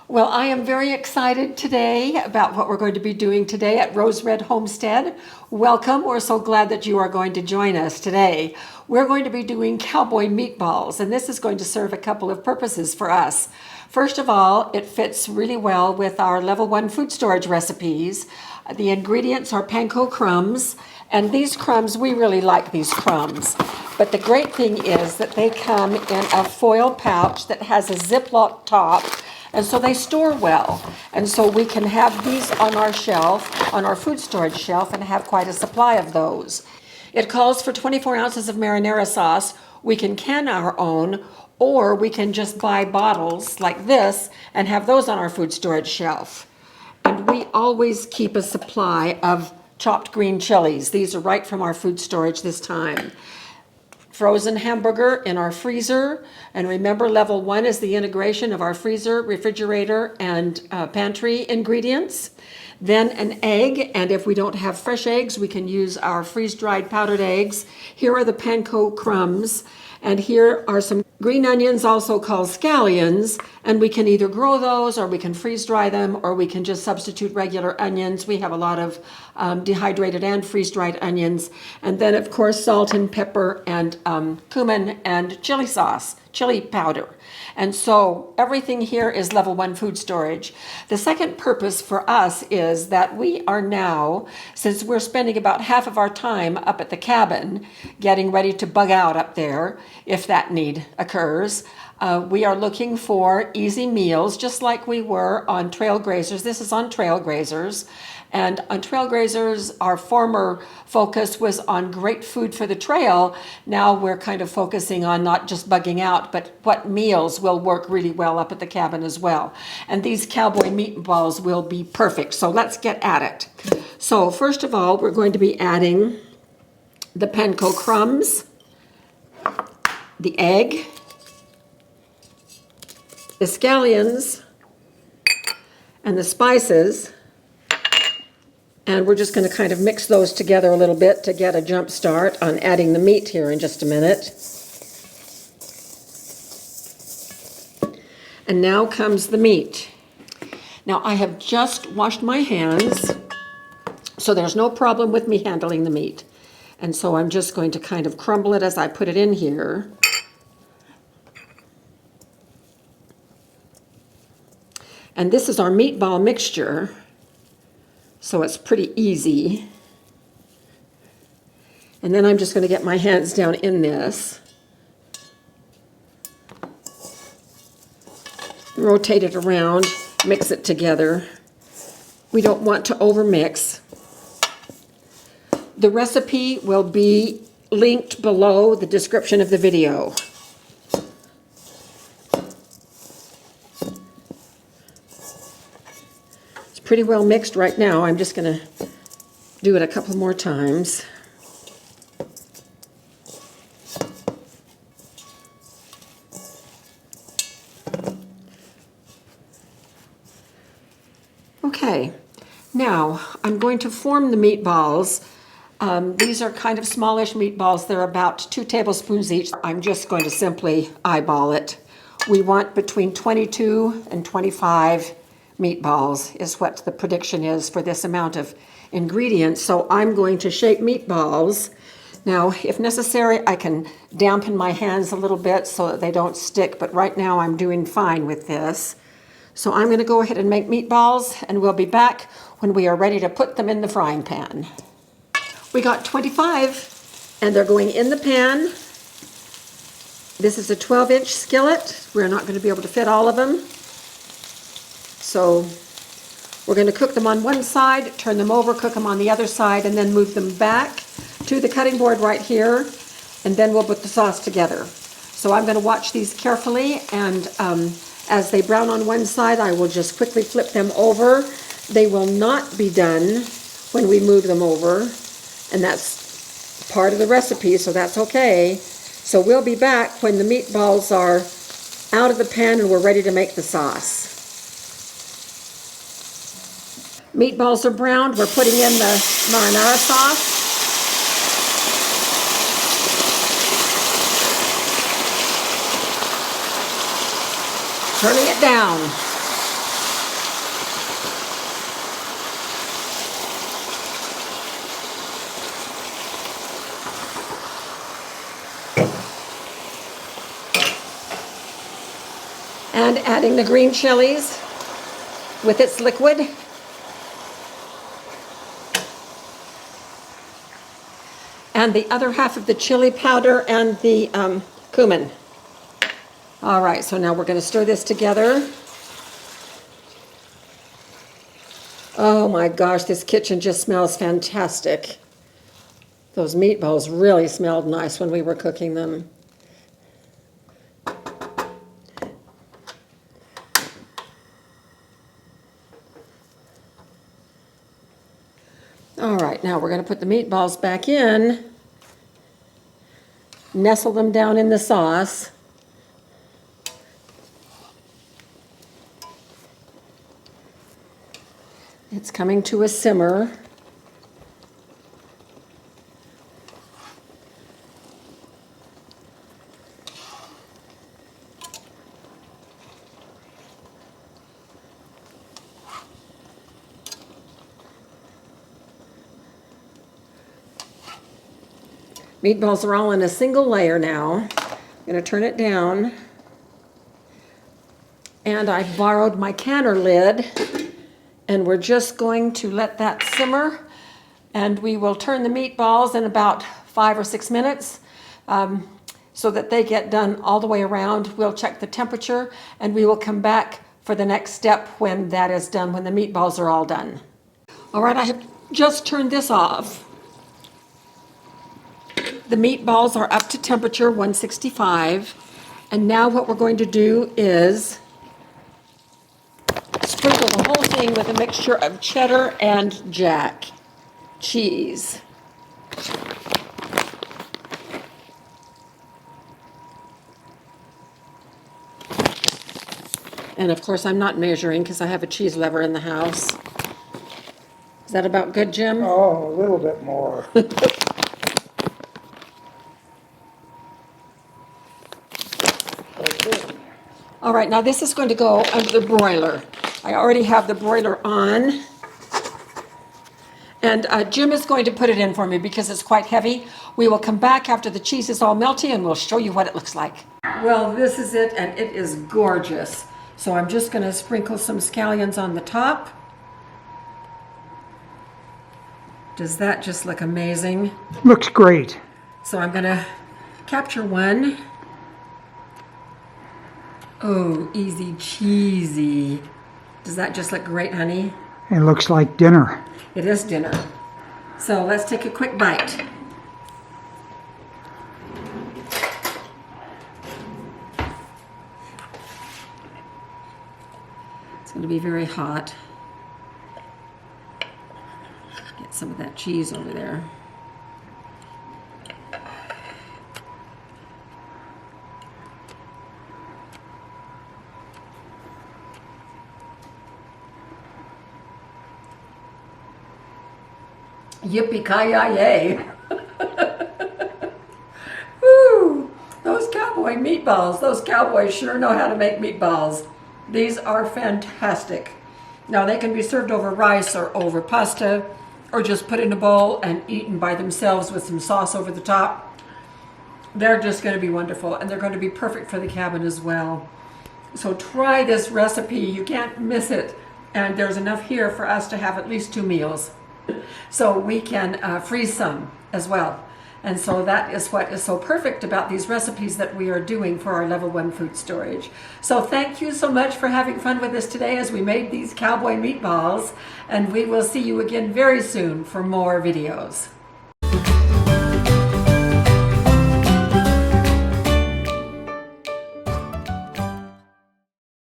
Well, I am very excited today about what we're going to be doing today at Rose Red Homestead. Welcome. We're so glad that you are going to join us today. We're going to be doing cowboy meatballs, and this is going to serve a couple of purposes for us. First of all, it fits really well with our level 1 food storage recipes. The ingredients are panko crumbs, and these crumbs, we really like these crumbs. But the great thing is that they come in a foil pouch that has a Ziploc top, and so they store well. And so we can have these on our shelf, on our food storage shelf, and have quite a supply of those. It calls for 24 ounces of marinara sauce. We can can our own, or we can just buy bottles like this and have those on our food storage shelf. And we always keep a supply of chopped green chilies. These are right from our food storage this time. Frozen hamburger in our freezer. And remember, level 1 is the integration of our freezer, refrigerator, and pantry ingredients. Then an egg, and if we don't have fresh eggs, we can use our freeze-dried powdered eggs. Here are the panko crumbs, and here are some green onions, also called scallions, and we can either grow those, or we can freeze-dry them, or we can just substitute regular onions. We have a lot of dehydrated and freeze-dried onions. And then, of course, salt and pepper and cumin and chili sauce, chili powder. And so everything here is level 1 food storage. The second purpose for us is that we are now, since we're spending about half of our time up at the cabin, getting ready to bug out up there, if that need occurs, we are looking for easy meals, just like we were on Trail Grazers. This is on Trail Grazers. And on Trail Grazers, our former focus was on great food for the trail. Now we're kind of focusing on not just bugging out, but what meals will work really well up at the cabin as well. And these cowboy meatballs will be perfect. So let's get at it. So first of all, we're going to be adding the panko crumbs, the egg, the scallions, and the spices. And we're just going to kind of mix those together a little bit to get a jump start on adding the meat here in just a minute. And now comes the meat. Now I have just washed my hands, so there's no problem with me handling the meat. And so I'm just going to kind of crumble it as I put it in here. And this is our meatball mixture. So it's pretty easy. And then I'm just going to get my hands down in this. Rotate it around, mix it together. We don't want to overmix. The recipe will be linked below the description of the video. Pretty well mixed right now. I'm just going to do it a couple more times. Okay, now I'm going to form the meatballs. These are kind of smallish meatballs. They're about 2 tablespoons each. I'm just going to simply eyeball it. We want between 22 and 25 meatballs is what the prediction is for this amount of ingredients. So I'm going to shape meatballs. Now, if necessary, I can dampen my hands a little bit so that they don't stick, but right now I'm doing fine with this. So I'm going to go ahead and make meatballs, and we'll be back when we are ready to put them in the frying pan. We got 25, and they're going in the pan. This is a 12-inch skillet. We're not going to be able to fit all of them. So we're going to cook them on one side, turn them over, cook them on the other side, and then move them back to the cutting board right here, and then we'll put the sauce together. So I'm going to watch these carefully, and as they brown on one side, I will just quickly flip them over. They will not be done when we move them over, and that's part of the recipe, so that's okay. So we'll be back when the meatballs are out of the pan and we're ready to make the sauce. Meatballs are browned. We're putting in the marinara sauce. Turning it down. And adding the green chilies with its liquid. And the other half of the chili powder and the cumin. All right, so now we're going to stir this together. Oh my gosh, this kitchen just smells fantastic. Those meatballs really smelled nice when we were cooking them. All right, now we're going to put the meatballs back in, nestle them down in the sauce. It's coming to a simmer. Meatballs are all in a single layer now. I'm going to turn it down. And I borrowed my canner lid. And we're just going to let that simmer, and we will turn the meatballs in about 5 or 6 minutes so that they get done all the way around. We'll check the temperature, and we will come back for the next step when that is done, when the meatballs are all done. All right, I have just turned this off. The meatballs are up to temperature 165, and now what we're going to do is sprinkle the whole thing with a mixture of cheddar and jack cheese. And of course, I'm not measuring because I have a cheese lever in the house. Is that about good, Jim? Oh, a little bit more. Okay. All right, now this is going to go under the broiler. I already have the broiler on. And Jim is going to put it in for me because it's quite heavy. We will come back after the cheese is all melty and we'll show you what it looks like. Well, this is it, and it is gorgeous. So I'm just going to sprinkle some scallions on the top. Does that just look amazing? Looks great. So I'm going to capture one. Oh, easy cheesy. Does that just look great, honey? It looks like dinner. It is dinner. So let's take a quick bite. It's going to be very hot. Get some of that cheese over there. Yippee-ki-yay! Woo! Those cowboy meatballs. Those cowboys sure know how to make meatballs. These are fantastic. Now they can be served over rice or over pasta, or just put in a bowl and eaten by themselves with some sauce over the top. They're just going to be wonderful, and they're going to be perfect for the cabin as well. So try this recipe. You can't miss it. And there's enough here for us to have at least 2 meals. So we can freeze some as well. And so that is what is so perfect about these recipes that we are doing for our level 1 food storage. So thank you so much for having fun with us today as we made these cowboy meatballs. And we will see you again very soon for more videos.